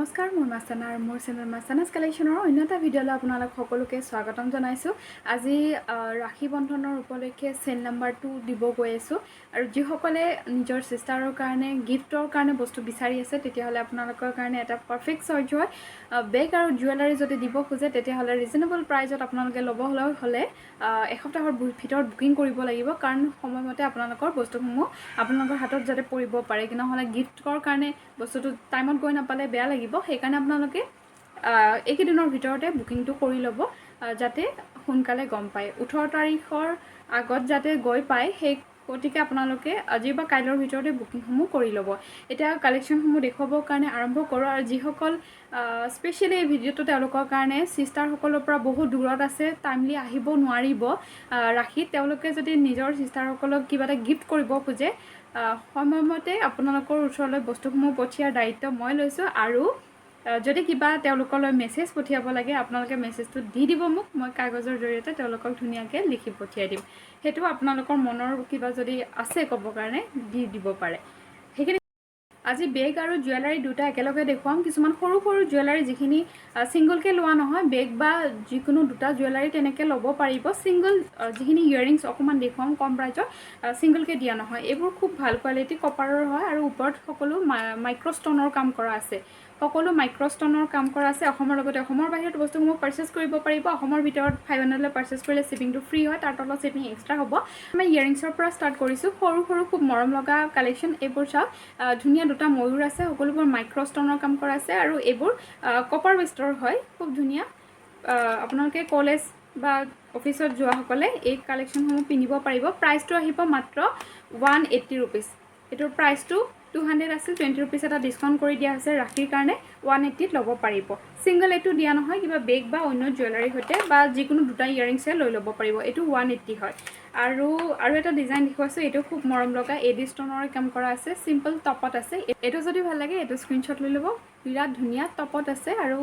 নমস্কাৰ মোৰ মাছানা আৰু মোৰ চেনেল মাছানাছ কালেকশ্যনৰ অন্য এটা ভিডিঅ'লৈ আপোনালোক সকলোকে স্বাগতম জনাইছোঁ। আজি ৰাখি বন্ধনৰ উপলক্ষে চেল নাম্বাৰ 2 দিব গৈ আছোঁ আৰু যিসকলে নিজৰ চিষ্টাৰৰ কাৰণে গিফ্টৰ কাৰণে বস্তু বিচাৰি আছে তেতিয়াহ'লে আপোনালোকৰ কাৰণে এটা পাৰফেক্ট চইচ হয়। বেগ আৰু জুৱেলাৰী যদি দিব খোজে তেতিয়াহ'লে ৰিজনেবল প্ৰাইজত আপোনালোকে ল'ব হ'লে এসপ্তাহৰ ভিতৰত বুকিং কৰিব লাগিব, কাৰণ সময়মতে আপোনালোকৰ বস্তুসমূহ আপোনালোকৰ হাতত যাতে পৰিব পাৰে, কিন্তু নহ'লে গিফ্টৰ কাৰণে বস্তুটো টাইমত গৈ নাপালে বেয়া লাগিব। সেইকাৰণে আপোনালোকে এইকেইদিনৰ ভিতৰতে বুকিংটো কৰি ল'ব যাতে সোনকালে গম পায়। 18 তাৰিখৰ আগত যাতে গৈ পায়, সেই গতিকে আপোনালোকে আজি বা কাইলৈৰ ভিতৰতে বুকিংসমূহ কৰি ল'ব। এতিয়া কালেকশ্যনসমূহ দেখুৱাবৰ কাৰণে আৰম্ভ কৰোঁ। আৰু যিসকল স্পেচিয়েলি এই ভিডিঅ'টো তেওঁলোকৰ কাৰণে চিষ্টাৰসকলৰ পৰা বহুত দূৰত আছে, টাইমলি আহিব নোৱাৰিব ৰাখি, তেওঁলোকে যদি নিজৰ চিষ্টাৰসকলক কিবা এটা গিফ্ট কৰিব খোজে সময়মতে আপোনালোকৰ ওচৰলৈ বস্তুসমূহ পঠিয়াৰ দায়িত্ব মই লৈছোঁ। আৰু যদি কিবা তেওঁলোকলৈ মেছেজ পঠিয়াব লাগে আপোনালোকে মেছেজটো দি দিব মোক, মই কাগজৰ জৰিয়তে তেওঁলোকক ধুনীয়াকৈ লিখি পঠিয়াই দিম। সেইটো আপোনালোকৰ মনৰ কিবা যদি আছে ক'ব কাৰণে দি দিব পাৰে। সেইখিনি আজি বেগ আৰু জুৱেলাৰী দুটা একেলগে দেখুৱাম। কিছুমান সৰু সৰু জুৱেলাৰী যিখিনি ছিংগলকৈ লোৱা নহয়, বেগ বা যিকোনো দুটা জুৱেলাৰী তেনেকৈ ল'ব পাৰিব। ছিংগল যিখিনি ইয়েৰিংছ অকণমান দেখুৱাম কম প্ৰাইজত, ছিংগলকৈ দিয়া নহয়। এইবোৰ খুব ভাল কোৱালিটি কপাৰৰ হয় আৰু ওপৰত সকলো মাইক্ৰ'ষ্টনৰ কাম কৰা আছে। সকলো মাইক্ৰ'ষ্টনৰ কাম কৰা আছে। অসমৰ লগতে অসমৰ বাহিৰত বস্তুসমূহ পাৰ্চেছ কৰিব পাৰিব। অসমৰ ভিতৰত 500লৈ পাৰ্চেছ কৰিলে শ্বিপিংটো ফ্ৰী হয়, তাৰ তলত শ্বিপিং এক্সট্ৰা হ'ব। আমি ইয়েৰিংছৰ পৰা ষ্টাৰ্ট কৰিছোঁ। সৰু সৰু খুব মৰম লগা কালেকশ্যন। এইবোৰ চাওক, ধুনীয়া দুটা ময়ূৰ আছে, সকলোবোৰ মাইক্ৰ'ষ্টনৰ কাম কৰা আছে আৰু এইবোৰ কপাৰ ৱেষ্টৰ হয়, খুব ধুনীয়া। আপোনালোকে কলেজ বা অফিচত যোৱাসকলে এই কালেকশ্যনসমূহ পিন্ধিব পাৰিব। প্ৰাইচটো আহিব মাত্ৰ 180 ৰুপিজ। এইটোৰ প্ৰাইচটো 200 আছিল, 20 ৰুপিজ এটা ডিছকাউণ্ট কৰি দিয়া হৈছে ৰাখিৰ কাৰণে। 180ত ল'ব পাৰিব। ছিংগল এইটো দিয়া নহয়, কিবা বেগ বা অন্য জুৱেলাৰীৰ সৈতে বা যিকোনো দুটা ইয়েৰিংছে লৈ ল'ব পাৰিব। এইটো 180 হয়। আৰু এটা ডিজাইন দেখুৱাইছোঁ, এইটো খুব মৰম লগা এডি ষ্টনৰ কাম কৰা আছে, চিম্পল টপত আছে। এইটো যদি ভাল লাগে এইটো স্ক্ৰীনশ্বট লৈ ল'ব। বিৰাট ধুনীয়া টপত আছে আৰু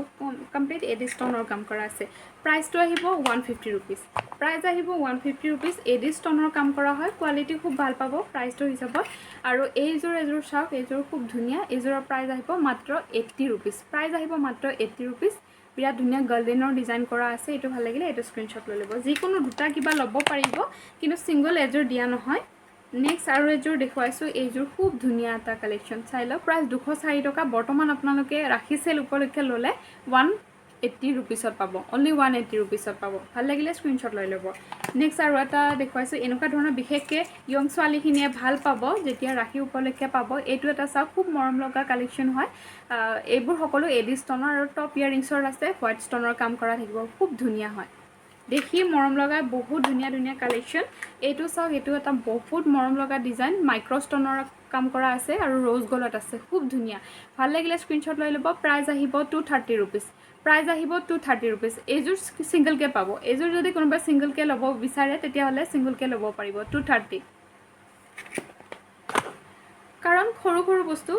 কমপ্লিট এডি ষ্টনৰ কাম কৰা আছে। প্ৰাইচটো আহিব 150 ৰুপিজ। প্ৰাইচ আহিব 150 ৰুপিজ। এডি ষ্টনৰ কাম কৰা হয়, কোৱালিটি খুব ভাল পাব প্ৰাইচটোৰ হিচাপত। আৰু এযোৰ চাওক, এইযোৰ খুব ধুনীয়া। এইযোৰৰ প্ৰাইচ আহিব মাত্ৰ 80 ৰুপিজ। প্ৰাইচ আহিব মাত্ৰ 80 ৰুপিজ। বিৰাট ধুনীয়া গল্ডেনৰ ডিজাইন কৰা আছে। এইটো ভাল লাগিলে এইটো স্ক্ৰীনশ্বট লৈ ল'ব। যিকোনো দুটা কিবা ল'ব পাৰিব, কিন্তু ছিংগল এযোৰ দিয়া নহয়। নেক্সট আৰু এযোৰ দেখুৱাইছোঁ। এইযোৰ খুব ধুনীয়া এটা কালেকশ্যন, চাই লওক। প্ৰাইচ 204 টকা। বৰ্তমান আপোনালোকে ৰাখি চেল উপলক্ষে ল'লে 180 ৰুপিজত পাব, অনলি 180 ৰুপিজত পাব। ভাল লাগিলে স্ক্ৰীনশ্বট লৈ ল'ব। নেক্সট আৰু এটা দেখুৱাইছোঁ। এনেকুৱা ধৰণৰ বিশেষকৈ য়ং ছোৱালীখিনিয়ে ভাল পাব যেতিয়া ৰাখি উপলক্ষে পাব। এইটো এটা চাওক, খুব মৰম লগা কালেকশ্যন হয়। এইবোৰ সকলো এডি ষ্টনৰ আৰু টপ ইয়েৰিংছৰ আছে, হোৱাইট ষ্টনৰ কাম কৰা থাকিব। খুব ধুনীয়া হয়, দেখি মৰম লগা, বহুত ধুনীয়া ধুনীয়া কালেকশ্যন। এইটো চাওক, এইটো এটা বহুত মৰম লগা ডিজাইন, মাইক্ৰ'ষ্টনৰ কাম কৰা আছে আৰু ৰ'জ গ'লত আছে। খুব ধুনীয়া, ভাল লাগিলে স্ক্ৰীনশ্বট লৈ ল'ব। প্ৰাইচ আহিব 230 ৰুপিজ। প্ৰাইচ আহিব 230 ৰুপিজ। এইযোৰ ছিংগলকৈ পাব। এইযোৰ যদি কোনোবাই ছিংগলকৈ ল'ব বিচাৰে তেতিয়াহ'লে ছিংগলকৈ ল'ব পাৰিব 230। কাৰণ সৰু সৰু বস্তু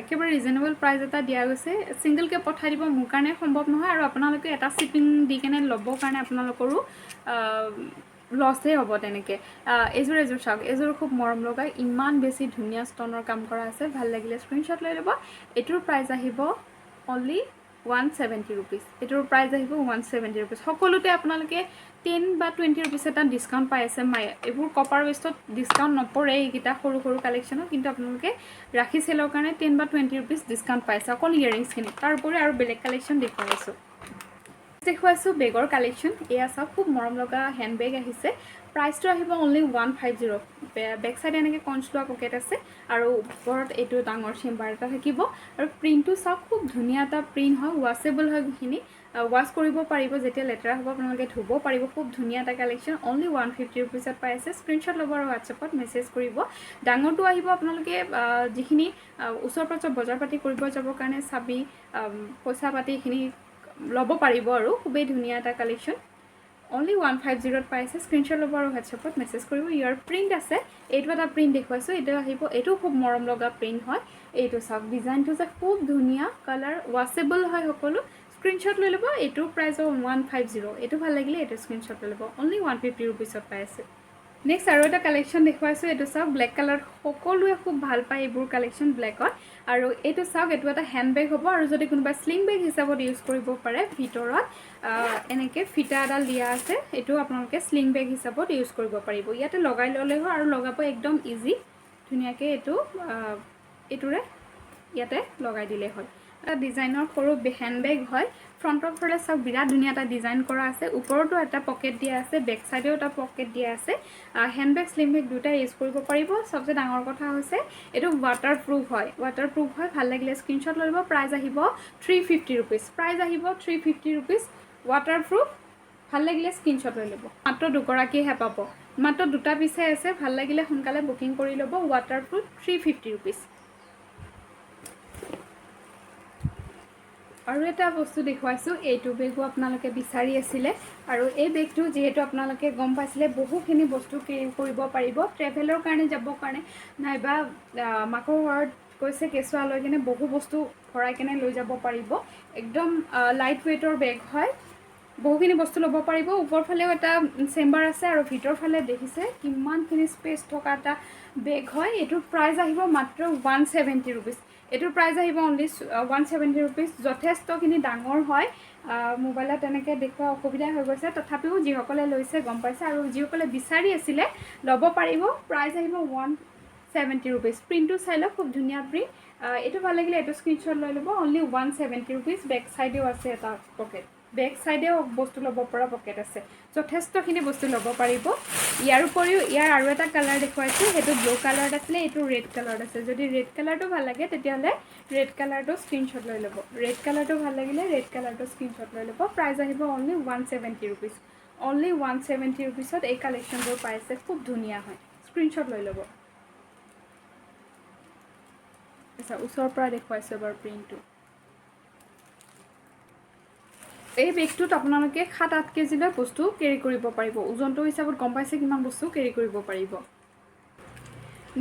একেবাৰে ৰিজনেবল প্ৰাইচ এটা দিয়া গৈছে। ছিংগলকৈ পঠাই দিব মোৰ কাৰণে সম্ভৱ নহয়, আৰু আপোনালোকে এটা শ্বিপিং দি কেনে ল'বৰ কাৰণে আপোনালোকৰো লছহে হ'ব তেনেকৈ। এইযোৰ চাওক, এইযোৰ খুব মৰম লগা, ইমান বেছি ধুনীয়া ষ্টনৰ কাম কৰা আছে। ভাল লাগিলে স্ক্ৰীনশ্বট লৈ ল'ব। এইটোৰ প্ৰাইচ আহিব অনলি 170 ৰুপিজ। এইটোৰ প্ৰাইচ আহিব 170 ৰুপিজ। সকলোতে আপোনালোকে 10 বা 20 ৰুপিজ এটা ডিছকাউণ্ট পাই আছে। এইবোৰ কপাৰ ৱেষ্টত ডিছকাউণ্ট নপৰে এইকেইটা সৰু সৰু কালেকশ্যনত, কিন্তু আপোনালোকে ৰাখি চেলৰ কাৰণে 10 বা 20 ৰুপিজ ডিছকাউণ্ট পাইছে অকল ইয়েৰিংছখিনি। তাৰ উপৰি আৰু বেলেগ কালেকশ্যন দেখুৱাইছোঁ বেগৰ কালেকশ্যন। এয়া চাওক, খুব মৰম লগা হেণ্ড বেগ আহিছে। প্ৰাইচটো আহিব অনলি 150। বেক চাইডে এনেকৈ কঞ্চ লোৱা পকেট আছে আৰু ওপৰত এইটো ডাঙৰ চেম্বাৰ এটা থাকিব। আৰু প্ৰিণ্টটো চাওক, খুব ধুনীয়া এটা প্ৰিণ্ট হয়, ৱাছেবল হয়। সেইখিনি ৱাছ কৰিব পাৰিব, যেতিয়া লেতেৰা হ'ব আপোনালোকে ধুব পাৰিব। খুব ধুনীয়া এটা কালেকশ্যন, অনলি 150 ৰুপিজত পাই আছে। স্ক্ৰীনশ্বট ল'ব আৰু হোৱাটছএপত মেছেজ কৰিব। ডাঙৰটো আহিব আপোনালোকে যিখিনি ওচৰ পাজৰ বজাৰ পাতি কৰিব যাবৰ কাৰণে চাবি, পইচা পাতি এইখিনি ল'ব পাৰিব। আৰু খুবেই ধুনীয়া এটা কালেকশ্যন, অনলি 150ত পাই আছে। স্ক্ৰীনশ্বট ল'ব আৰু হোৱাটছএপত মেছেজ কৰিব। ইয়াৰ প্ৰিণ্ট আছে, এইটো এটা প্ৰিণ্ট দেখুৱাইছোঁ। এইটো আহিব, এইটো খুব মৰম লগা প্ৰিণ্ট হয়। এইটো চাওক, ডিজাইনটো যে খুব ধুনীয়া, কালাৰ ৱাছেবল হয় সকলো। স্ক্ৰীনশ্বট লৈ ল'ব। এইটোৰ প্ৰাইচ 150। এইটো ভাল লাগিলে এইটো স্ক্ৰীনশ্বট লৈ ল'ব। অনলি 150 ৰুপিজত পাই আছে। নেক্সট আৰু এটা কালেকশ্যন দেখুৱাইছোঁ এইটো চাওক ব্লেক কালাৰ সকলোৱে খুব ভাল পায় এইবোৰ কালেকশ্যন ব্লেকত আৰু এইটো চাওক এইটো এটা হেণ্ড বেগ হ'ব আৰু যদি কোনোবা স্লিং বেগ হিচাপত ইউজ কৰিব পাৰে ভিতৰত এনেকৈ ফিটা এডাল দিয়া আছে এইটো আপোনালোকে স্লিং বেগ হিচাপত ইউজ কৰিব পাৰিব ইয়াতে লগাই ল'লে হয় আৰু লগাব একদম ইজি ধুনীয়াকৈ এইটোৰে ইয়াতে লগাই দিলে হয় এটা ডিজাইনৰ সৰু হেণ্ড বেগ হয় ফ্ৰণ্টৰ ফালে চাওক বিৰাট ধুনীয়া এটা ডিজাইন কৰা আছে ওপৰতো এটা পকেট দিয়া আছে বেক চাইডেও এটা পকেট দিয়া আছে হেণ্ড বেগ স্লিং বেগ দুটা ইউজ কৰিব পাৰিব সবচে ডাঙৰ কথা হৈছে এইটো ৱাটাৰপ্ৰুফ হয় ভাল লাগিলে স্ক্ৰীনশ্বট লৈ ল'ব প্ৰাইচ আহিব 350 रुपीस প্ৰাইচ আহিব 350 रुपीस ৱাটাৰপ্ৰুফ ভাল লাগিলে স্ক্ৰীনশ্বট লৈ ল'ব মাত্ৰ দুগৰাকীহে পাব মাত্ৰ দুটা পিছে আছে ভাল লাগিলে সোনকালে বুকিং কৰি ল'ব ৱাটাৰপ্ৰুফ 350 रुपीस আৰু এটা বস্তু দেখুৱাইছোঁ এইটো বেগো আপোনালোকে বিচাৰি আছিলে আৰু এই বেগটো যেহেতু আপোনালোকে গম পাইছিলে বহুখিনি বস্তু কেৰি কৰিব পাৰিব ট্ৰেভেলৰ কাৰণে যাবৰ কাৰণে নাইবা মাকৰ ঘৰত কৈছে কেঁচুৱা লৈ কিনে বহু বস্তু ভৰাই কিনে লৈ যাব পাৰিব একদম লাইট ৱেইটৰ বেগ হয় বহুখিনি বস্তু ল'ব পাৰিব ওপৰ ফালেও এটা চেম্বাৰ আছে আৰু ভিতৰ ফালে দেখিছে কিমানখিনি স্পেচ থকা এটা বেগ হয় এইটোৰ প্ৰাইচ আহিব মাত্ৰ 170 रुपीस এটোৰ প্ৰাইচ আহিব অনলি 170 रुपीस যথেষ্টখিনি ডাঙৰ হয় মোবাইলত তেনেকৈ দেখুৱা অসুবিধা হৈ গৈছে তথাপিও যিসকলে লৈছে গম পাইছে আৰু যিসকলে বিচাৰি আছিলে ল'ব পাৰিব প্ৰাইচ আহিব 170 रुपीस প্ৰিণ্টটো চাই লওক খুব ধুনীয়া প্ৰিণ্ট এইটো ভাল লাগিলে এইটো স্ক্ৰীনশ্বট লৈ ল'ব অনলি 170 रुपीस বেক চাইডেও আছে এটা পকেট বেক সাইডেও বস্তু ল'ব পৰা পকেট আছে যথেষ্টখিনি বস্তু ল'ব পাৰিব ইয়াৰ উপৰিও ইয়াৰ আৰু এটা কালাৰ দেখুৱাইছোঁ সেইটো ব্লু কালাৰত আছিলে এইটো ৰেড কালাৰত আছে যদি ৰেড কালাৰটো ভাল লাগে তেতিয়াহ'লে ৰেড কালাৰটো স্ক্ৰীনশ্বট লৈ ল'ব ৰেড কালাৰটো ভাল লাগিলে ৰেড কালাৰটো স্ক্ৰীনশ্বট লৈ ল'ব প্ৰাইচ আহিব অনলি 170 रुपीस অনলি 170 रुपीसত এই কালেকশ্যনবোৰ পাইছে খুব ধুনীয়া হয় স্ক্ৰীনশ্বট লৈ ল'ব আচ্ছা ওচৰৰ পৰা দেখুৱাইছোঁ বাৰু প্ৰিণ্টটো এই বেগটোত আপোনালোকে 7-8 কেজিলৈ বস্তু কেৰি কৰিব পাৰিব ওজনটো হিচাপত গম পাইছে কিমান বস্তু কেৰি কৰিব পাৰিব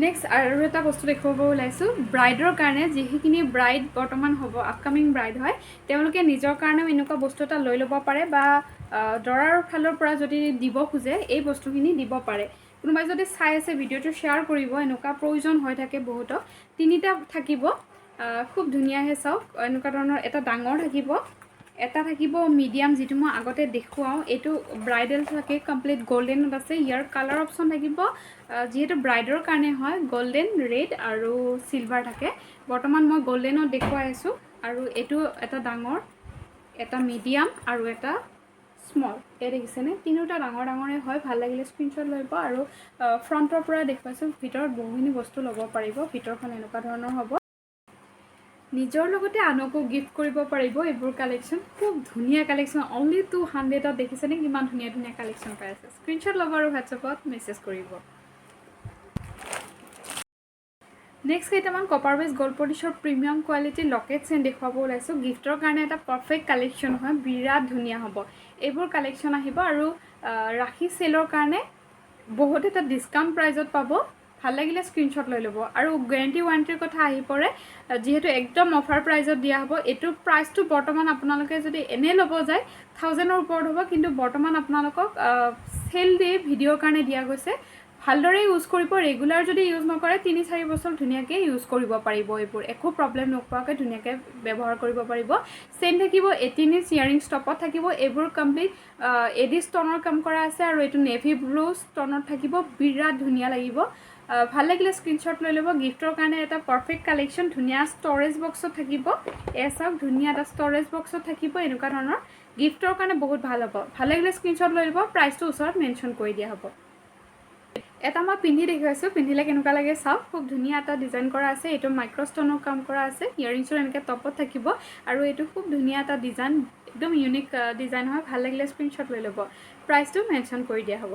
নেক্সট আৰু এটা বস্তু দেখুৱাব ওলাইছোঁ ব্ৰাইডৰ কাৰণে যিখিনি ব্ৰাইড বৰ্তমান হ'ব আপকামিং ব্ৰাইড হয় তেওঁলোকে নিজৰ কাৰণেও এনেকুৱা বস্তু এটা লৈ ল'ব পাৰে বা দৰাৰ ফালৰ পৰা যদি দিব খোজে এই বস্তুখিনি দিব পাৰে কোনোবাই যদি চাই আছে ভিডিঅ'টো শ্বেয়াৰ কৰিব এনেকুৱা প্ৰয়োজন হৈ থাকে বহুতো তিনিটা থাকিব খুব ধুনীয়াহে চাওক এনেকুৱা ধৰণৰ এটা ডাঙৰ থাকিব এটা থাকিব মিডিয়াম যেটো মই আগতে দেখুৱাও এইটো ব্ৰাইডেল থাকে কমপ্লিট গোল্ডেনত আছে ইয়াৰ কালাৰ অপচন থাকিব যেহেতু ব্ৰাইডৰ কাৰণে হয় গোল্ডেন ৰেড আৰু সিলভাৰ থাকে বৰ্তমান মই গোল্ডেনত দেখুৱাই আছো আৰু এইটো এটা ডাঙৰ এটা মিডিয়াম আৰু এটা স্মল এই দেখিছেনে তিনিটা ডাঙৰ ডাঙৰে হয় ভাল লাগিলে স্ক্ৰীনশ্বট লইব আৰু ফ্ৰণ্টৰ পৰা দেখুৱাইছো ভিতৰত বহুখিনি বস্তু ল'ব পাৰিব ভিতৰখন এনেকুৱা ধৰণৰ হ'ব নিজৰ লগতে আনকো গিফট কৰিব পাৰিব এইবোৰ কালেকশ্যন খুব ধুনীয়া কালেকশ্যন অনলি 200ত দেখিছেনে কিমান ধুনীয়া ধুনীয়া কালেকশ্যন পাই আছে স্ক্ৰীনশ্বট ল'ব আৰু WhatsAppত মেছেজ কৰিব নেক্সট কেইটামান কপাৰ বেস গোল্ড পলিশৰ প্ৰিমিয়াম কোৱালিটি লকেট চেন দেখুৱাব ওলাইছো গিফটৰ কাৰণে এটা পাৰফেক্ট কালেকশ্যন হয় বিৰাট ধুনীয়া হ'ব এইবোৰ কালেকশ্যন আহিব আৰু ৰাখি সেলৰ কাৰণে বহুত এটা ডিসকাউন্ট প্ৰাইজত পাব ভাল লাগিলে স্ক্ৰীনশ্বট লৈ ল'ব আৰু গ্যাৰান্টি ওৱাৰেন্টিৰ কথা আহি পৰে যেহেতু একদম অফাৰ প্ৰাইজত দিয়া হ'ব এটো প্ৰাইসটো বৰ্তমান আপোনালোকে যদি এনে ল'ব যায় 1000ৰ ওপৰত হ'ব কিন্তু বৰ্তমান আপোনালোকক সেল ডে ভিডিঅ'ৰ কাৰণে দিয়া গৈছে ভালদৰে ইউজ কৰিব ৰেগুলাৰ যদি ইউজ নকৰে 3-4 বছৰ ধুনীয়াকৈ ইউজ কৰিব পাৰিব এইবোৰ একো প্ৰবলেম নোপোৱাকৈ ধুনীয়াকৈ ব্যৱহাৰ কৰিব পাৰিব চেন থাকিব 18 ইঞ্চ ইয়াৰিং ষ্টপত থাকিব এইবোৰ কমপ্লিট এডি ষ্টনৰ কাম কৰা আছে আৰু এটো নেভি ব্লু ষ্টনত থাকিব বিৰাট ধুনীয়া লাগিব ভাল লাগিলে স্ক্ৰীনশ্বট লৈ ল'ব গিফটৰ কাৰণে এটা পাৰফেক্ট কালেকশ্যন ধুনীয়া ষ্টৰেজ বক্সত থাকিব এছাক ধুনীয়া এটা ষ্টৰেজ বক্সত থাকিব এনেকুৱা ধৰণৰ গিফটৰ কাৰণে বহুত ভাল হ'ব ভাল লাগিলে স্ক্ৰীনশ্বট লৈ ল'ব প্ৰাইসটো ওচৰত মেনশ্যন কৰি দিয়া হ'ব এটা মই পিন্ধি দেখাইছো পিন্ধিলে কেনেকুৱা লাগে চাও খুব ধুনীয়া এটা ডিজাইন কৰা আছে এটো মাইক্ৰোষ্টনৰ কাম কৰা আছে ইয়াৰিংছৰ এনেকৈ টপত থাকিব আৰু এটো খুব ধুনীয়া এটা ডিজাইন একদম ইউনিক ডিজাইন হয় ভাল লাগিলে স্ক্ৰীনশ্বট লৈ ল'ব প্ৰাইসটো মেনশ্যন কৰি দিয়া হ'ব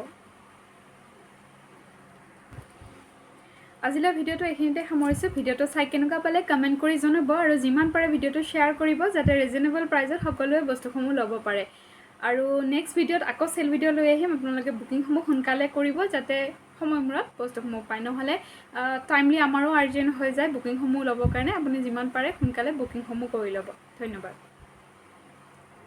আজিলা ভিডিওটো এখিনিতে সামৰিছো ভিডিওটো চাই কেনেকুৱা পালে কমেন্ট কৰি জনাব আৰু যিমান পাৰে ভিডিওটো শ্বেয়াৰ কৰিব যাতে ৰিজনেবল প্ৰাইজত সকলোৱে বস্তুসমূহ ল'ব পাৰে আৰু নেক্সট ভিডিওত আকৌ সেল ভিডিও লৈ আহিম আপোনালোকে বুকিংসমূহ সোনকালে কৰিব যাতে সময়মূৰত বস্তুসমূহ পায় নহলে টাইমলি আমাৰো আৰ্জেন্ট হৈ যায় বুকিংসমূহ ল'বৰ কাৰণে আপুনি যিমান পাৰে সোনকালে বুকিংসমূহ কৰি ল'ব ধন্যবাদ